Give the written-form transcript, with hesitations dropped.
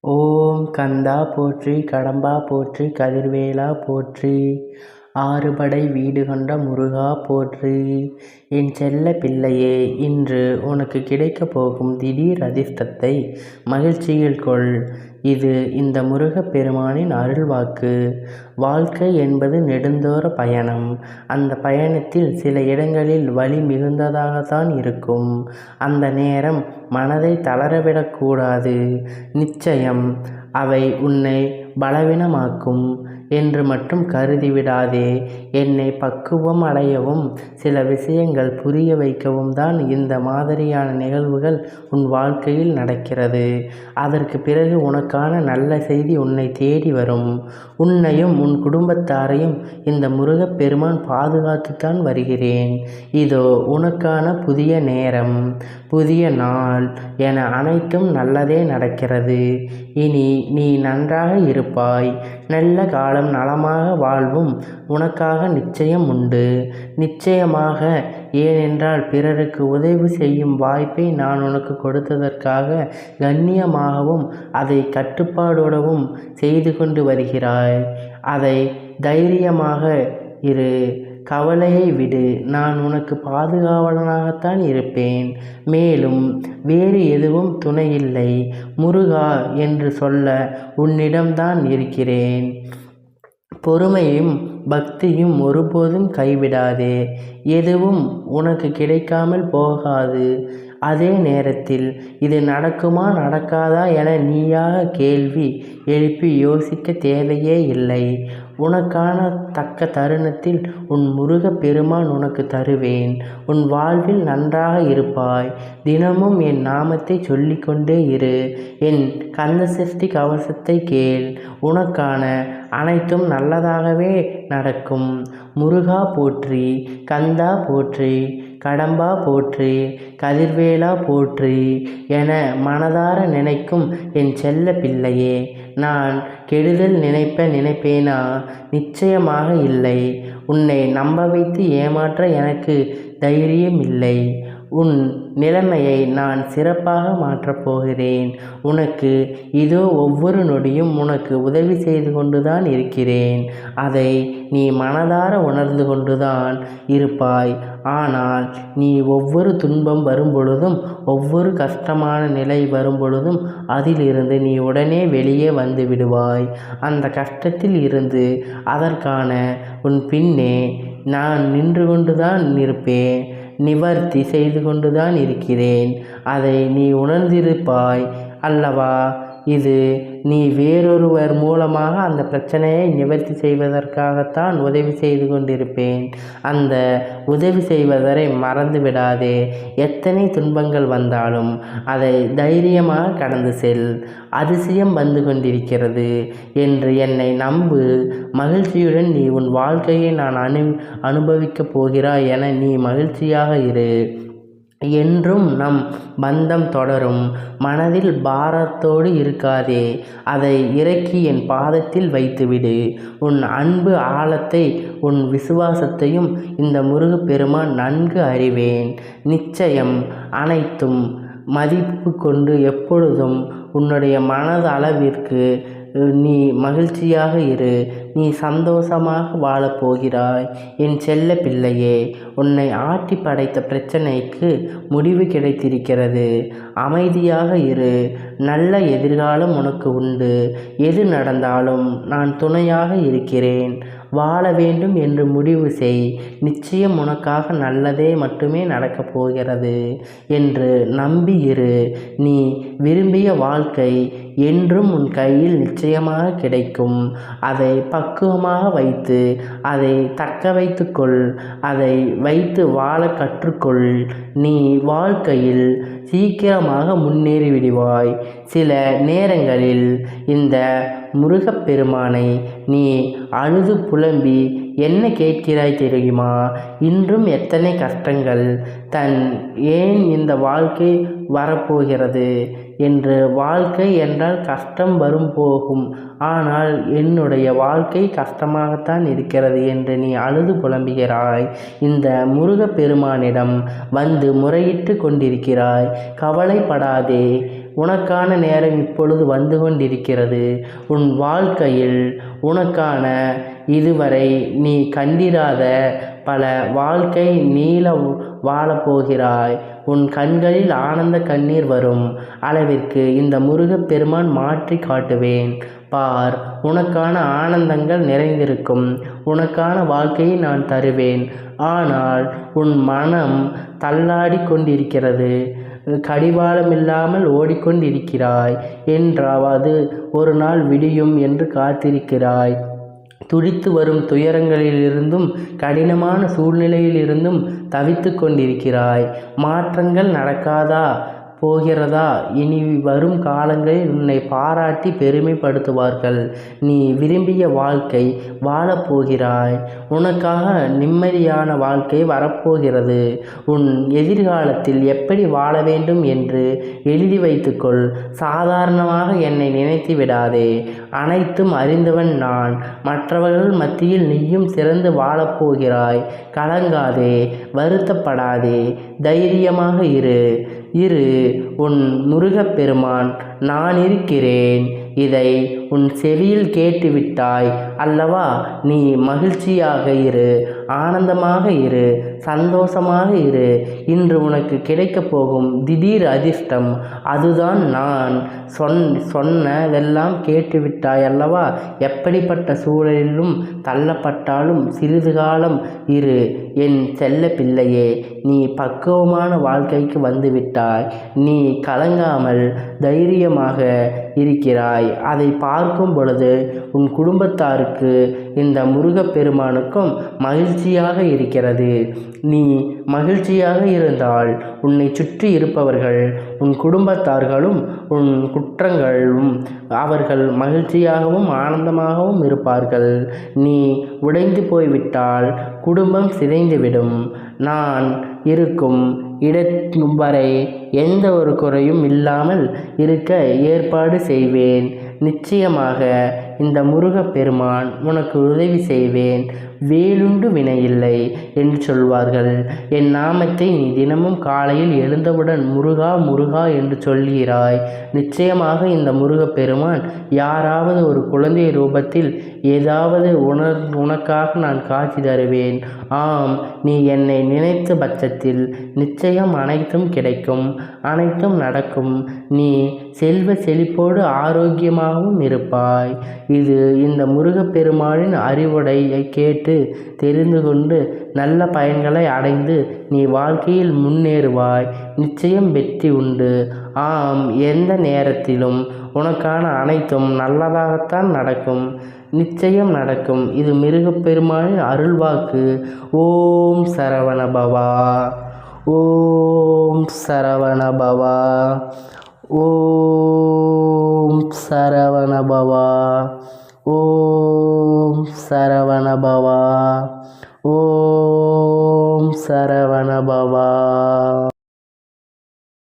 ஓம் கந்தா போற்றி, கடம்பா போற்றி, கதிர்வேலா போற்றி, ஆறுபடை வீடு கொண்ட முருகா போற்றி. என் செல்ல பிள்ளையே, இன்று உனக்கு கிடைக்கப் போகும் திடீர் அதிர்ஷ்டத்தை மகிழ்ச்சியில் கொள். இது இந்த முருகப் பெருமானின் அருள்வாக்கு. வாழ்க்கை என்பது நெடுந்தூர பயணம். அந்த பயணத்தில் சில இடங்களில் வலி மிகுந்ததாகத்தான் இருக்கும். அந்த நேரம் மனதை தளரவிடக்கூடாது. நிச்சயம் அவை உன்னை பலவீனமாக்கும் என்று மட்டும் கருதிவிடாதே. என்னை பக்குவம் அடையவும் சில விஷயங்கள் புரிய வைக்கவும் தான் இந்த மாதிரியான நிகழ்வுகள் உன் வாழ்க்கையில் நடக்கிறது. அதற்கு பிறகு உனக்கான நல்ல செய்தி உன்னை தேடி வரும். உன்னையும் உன் குடும்பத்தாரையும் இந்த முருகப் பெருமான் பாதுகாத்துத்தான் வருகிறேன். இதோ உனக்கான புதிய நேரம், புதிய நாள் என அனைத்தும் நல்லதே நடக்கிறது. இனி நீ நன்றாக இருப்பாய். நல்ல காலம், நலமாக வாழ்வும் உனக்காக நிச்சயம் உண்டு. நிச்சயமாக. ஏனென்றால் பிறருக்கு உதவி செய்யும் வாய்ப்பை நான் உனக்கு கொடுத்ததற்காக கண்ணியமாகவும் அதை கட்டுப்பாடோடவும் செய்து கொண்டு வருகிறாய். அதை தைரியமாக இரு. கவலையை விடு. நான் உனக்கு பாதுகாவலனாகத்தான் இருப்பேன். மேலும் வேறு எதுவும் துணையில்லை. முருகா என்று சொல்ல உன்னிடம்தான் இருக்கிறேன். பொறுமையும் பக்தியும் ஒருபோதும் கைவிடாதே. எதுவும் உனக்கு கிடைக்காமல் போகாது. அதே நேரத்தில் இது நடக்குமா நடக்காதா என நீயாக கேள்வி எழுப்பி யோசிக்க தேவையே இல்லை. உனக்கான தக்க தருணத்தில் உன் முருகப் பெருமான் உனக்கு தருவேன். உன் வாழ்வில் நன்றாக இருப்பாய். தினமும் என் நாமத்தை சொல்லிக்கொண்டே இரு. என் கந்தசஷ்டி கவசத்தை கேள். உனக்கான அனைத்தும் நல்லதாகவே நடக்கும். முருகா போற்றி, கந்தா போற்றி, கடம்பா போற்றி, கதிர்வேலா போற்றி என மனதார நினைக்கும் என் செல்ல பிள்ளையே, நான் கெடுதல் நினைப்பேனா? நிச்சயமாக இல்லை. உன்னை நம்ப வைத்து ஏமாற்ற எனக்கு தைரியம் இல்லை. உன் நிலைமையை நான் சிறப்பாக மாற்றப் போகிறேன். உனக்கு இதோ ஒவ்வொரு நொடியும் உனக்கு உதவி செய்து கொண்டுதான் இருக்கிறேன். அதை நீ மனதார உணர்ந்து கொண்டுதான் இருப்பாய். ஆனால் நீ ஒவ்வொரு துன்பம் வரும்பொழுதும், ஒவ்வொரு கஷ்டமான நிலை வரும்பொழுதும் அதிலிருந்து நீ உடனே வெளியே வந்து விடுவாய். அந்த கஷ்டத்தில் இருந்து அதற்கான உன் பின்னே நான் நின்று கொண்டுதான் இருப்பேன். நிவர்த்தி செய்து கொண்டுதான் இருக்கிறேன். அதை நீ உணர்ந்திருப்பாய் அல்லவா? இது நீ வேறொருவர் மூலமாக அந்த பிரச்சனையை நிவர்த்தி செய்வதற்காகத்தான் உதவி செய்து கொண்டிருப்பேன். அந்த உதவி செய்வதை மறந்து விடாதே. எத்தனை துன்பங்கள் வந்தாலும் அதை தைரியமாக கடந்து செல். அதிசயம் வந்து கொண்டிருக்கிறது என்று என்னை நம்பு. மகிழ்ச்சியுடன் நீ உன் வாழ்க்கையை நான் அனுபவிக்கப் போகிறாய் என நீ மகிழ்ச்சியாக இரு. என்றும் நம் பந்தம் தொடரும். மனதில் பாரத்தோடு இருக்காதே. அதை இறக்கி என் பாதத்தில் வைத்துவிடு. உன் அன்பு ஆழத்தை, உன் விசுவாசத்தையும் இந்த முருகப்பெருமான் நன்கு அறிவேன். நிச்சயம் அனைத்தும் மதிப்பு கொண்டு எப்பொழுதும் உன்னுடைய மனது அளவிற்கு நீ மகிழ்ச்சியாக இரு. நீ சந்தோஷமாக வாழப்போகிறாய். என் செல்ல பிள்ளையே, உன்னை ஆட்டி படைத்த பிரச்சனைக்கு முடிவு கிடைத்திருக்கிறது. அமைதியாக இரு. நல்ல எதிர்காலம் உனக்கு உண்டு. எது நடந்தாலும் நான் துணையாக இருக்கிறேன். வாழ வேண்டும் என்று முடிவு செய். நிச்சயம் உனக்காக நல்லதே மட்டுமே நடக்கப் போகிறது என்று நம்பி இரு. நீ விரும்பிய வாழ்க்கை என்றும் உன் கையில் நிச்சயமாக கிடைக்கும். அதை பக்குவமாக வைத்து அதை தக்க வைத்து கொள். அதை வைத்து வாழ கற்றுக்கொள். நீ வாழ்க்கையில் சீக்கிரமாக முன்னேறி விடுவாய். சில நேரங்களில் இந்த முருகப்பெருமானை நீ அழுது புலம்பி என்ன கேட்கிறாய் தெரியுமா? இன்றும் எத்தனை கஷ்டங்கள், ஏன் இந்த வாழ்க்கை வரப்போகிறது என்று. வாழ்க்கை என்றால் கஷ்டம் வரும் போகும். ஆனால் என்னுடைய வாழ்க்கை கஷ்டமாகத்தான் இருக்கிறது என்று நீ அழுது புலம்புகிறாய். இந்த முருகப்பெருமானிடம் வந்து முறையிட்டு கொண்டிருக்கிறாய். கவலைப்படாதே. உனக்கான நேரம் இப்பொழுது வந்து கொண்டிருக்கிறது. உன் வாழ்க்கையில் உனக்கான இதுவரை நீ கண்டிராத பல வாழ்க்கை நீள வாழப்போகிறாய். உன் கண்களில் ஆனந்த கண்ணீர் வரும் அளவிற்கு இந்த முருகப்பெருமான் மாற்றி காட்டுவேன். பார், உனக்கான ஆனந்தங்கள் நிறைந்திருக்கும். உனக்கான வாழ்க்கையை நான் தருவேன். ஆனால் உன் மனம் தள்ளாடி கொண்டிருக்கிறது. கடிவாளம் இல்லாமல் ஓடிக்கொண்டிருக்கிறாய். என்றாவது ஒரு நாள் விடியும் என்று காத்திருக்கிறாய். துடித்து வரும் துயரங்களிலிருந்தும் கடினமான சூழ்நிலையிலிருந்தும் தவித்து கொண்டிருக்கிறாய். மாற்றங்கள் நடக்காதா போகிறதா? இனி வரும் காலங்களில் உன்னை பாராட்டி பெருமைப்படுத்துவார்கள். நீ விரும்பிய வாழ்க்கை வாழப்போகிறாய். உனக்காக நிம்மதியான வாழ்க்கை வரப்போகிறது. உன் எதிர்காலத்தில் எப்படி வாழ வேண்டும் என்று எழுதி வைத்துக்கொள். சாதாரணமாக என்னை நினைத்து விடாதே. அனைத்தும் அறிந்தவன் நான். மற்றவர்கள் மத்தியில் நீயும் சிறந்து வாழப்போகிறாய். கலங்காதே, வருத்தப்படாதே, தைரியமாக இரு. உன் முருகப்பெருமான் நான் இருக்கிறேன். இதை உன் செவியில் கேட்டுவிட்டாய் அல்லவா? நீ மகிழ்ச்சியாக இரு, ஆனந்தமாக இரு, சந்தோஷமாக இரு. இன்று உனக்கு கிடைக்கப் போகும் திடீர் அதிர்ஷ்டம் அதுதான் நான் சொன்னதெல்லாம் கேட்டுவிட்டாய் அல்லவா? எப்படிப்பட்ட சூழலிலும் தள்ளப்பட்டாலும் சிறிது காலம் இரு என் செல்ல பிள்ளையே. நீ பக்குவமான வாழ்க்கைக்கு வந்துவிட்டாய். நீ கலங்காமல் தைரியமாக இருக்கிறாய். அதை பார்க்கும் பொழுது உன் குடும்பத்தாருக்கு இந்த முருகப்பெருமானுக்கும் மகிழ்ச்சியாக இருக்கிறது. நீ மகிழ்ச்சியாக இருந்தால் உன்னை சுற்றி இருப்பவர்கள், உன் குடும்பத்தார்களும், உன் குற்றங்களும் அவர்கள் மகிழ்ச்சியாகவும் ஆனந்தமாகவும் இருப்பார்கள். நீ உடைந்து போய்விட்டால் குடும்பம் சிதைந்துவிடும். நான் இருக்கும் இடம் வரை எந்த ஒரு குறையும் இல்லாமல் இருக்க ஏற்பாடு செய்வேன். நிச்சயமாக இந்த முருகப்பெருமான் உனக்கு உதவி செய்வேன். வேலுண்டு வினையில்லை என்று சொல்வார்கள். என் நாமத்தை நீ தினமும் காலையில் எழுந்தவுடன் முருகா முருகா என்று சொல்கிறாய். நிச்சயமாக இந்த முருகப்பெருமான் யாராவது ஒரு குழந்தை ரூபத்தில் ஏதாவது உனக்காக நான் காட்சி தருவேன். ஆம், நீ என்னை நினைத்த பட்சத்தில் நிச்சயம் அனைத்தும் கிடைக்கும், அனைத்தும் நடக்கும். நீ செல்வ செழிப்போடு ஆரோக்கியமாகவும் இருப்பாய். இது இந்த முருகப்பெருமானின் அறிவுரையை கேட்டு தெரிந்து கொண்டு நல்ல பயன்களை அடைந்து நீ வாழ்க்கையில் முன்னேறுவாய். நிச்சயம் வெற்றி உண்டு. ஆம், எந்த நேரத்திலும் உனக்கான அனைத்தும் நல்லதாகத்தான் நடக்கும். நிச்சயம் நடக்கும். இது முருகப்பெருமானின் அருள்வாக்கு. ஓம் சரவணபவா, ஓம் சரவணபவா, ஓம் சரவணபவா, ஓம் சரவணபவா, ஓம் சரவணபவா.